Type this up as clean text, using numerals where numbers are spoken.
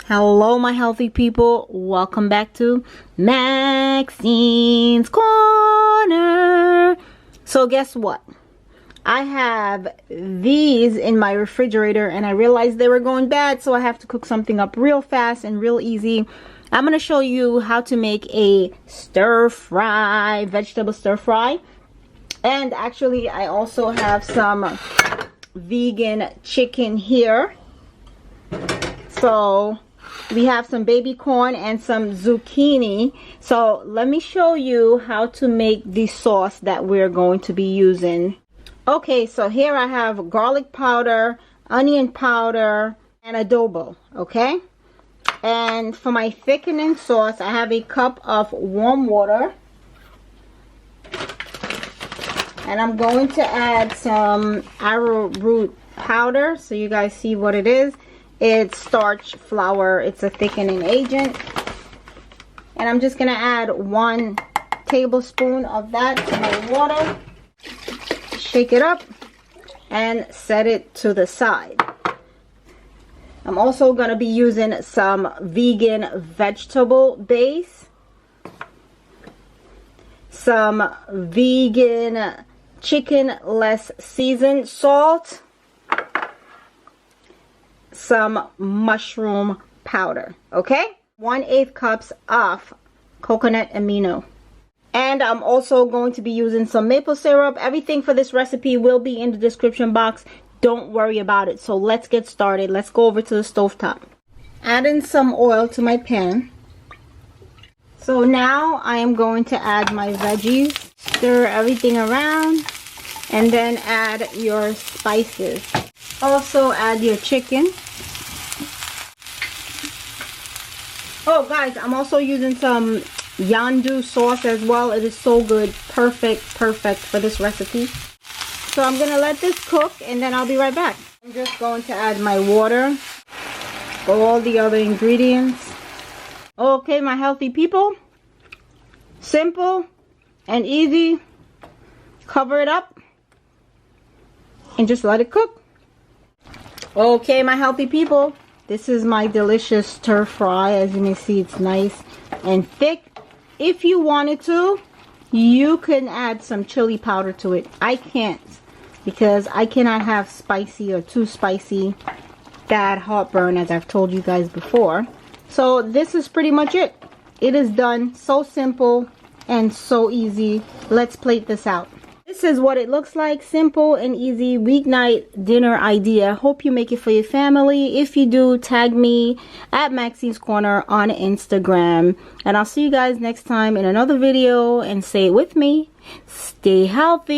Hello my healthy people, welcome back to Maxine's Corner. So guess what? I have these in my refrigerator and I realized they were going bad, so I have to cook something up real fast and real easy. I'm going to show you how to make a stir fry, vegetable stir fry. And actually I also have some vegan chicken here. So we have some baby corn and some zucchini. So let me show you how to make the sauce that we're going to be using. Okay, so here I have garlic powder, onion powder, and adobo, okay? And for my thickening sauce, I have a cup of warm water. And I'm going to add some arrowroot powder so you guys see what it is. It's starch flour. It's a thickening agent. And I'm just going to add 1 tablespoon of that to my water. Shake it up and set it to the side. I'm also going to be using some vegan vegetable base, some vegan chicken less seasoned salt, some mushroom powder, okay? 1/8 cups of coconut amino. And I'm also going to be using some maple syrup. Everything for this recipe will be in the description box. Don't worry about it. So let's get started. Let's go over to the stovetop. Adding some oil to my pan. So now I am going to add my veggies. Stir everything around. And then add your spices. Also add your chicken. Oh guys, I'm also using some Yondu sauce as well. It is so good. Perfect for this recipe. So I'm going to let this cook and then I'll be right back. I'm just going to add my water. All the other ingredients. Okay, my healthy people. Simple and easy. Cover it up. And just let it cook. Okay, my healthy people. This is my delicious stir fry. As you may see, it's nice and thick. If you wanted to, you can add some chili powder to it. I can't because I cannot have spicy or too spicy, bad heartburn, as I've told you guys before. So this is pretty much it. It is done. So simple and so easy. Let's plate this out. This is what it looks like. Simple and easy weeknight dinner idea. Hope you make it for your family. If you do, tag me at Maxine's Corner on Instagram. And I'll see you guys next time in another video. And say it with me. Stay healthy.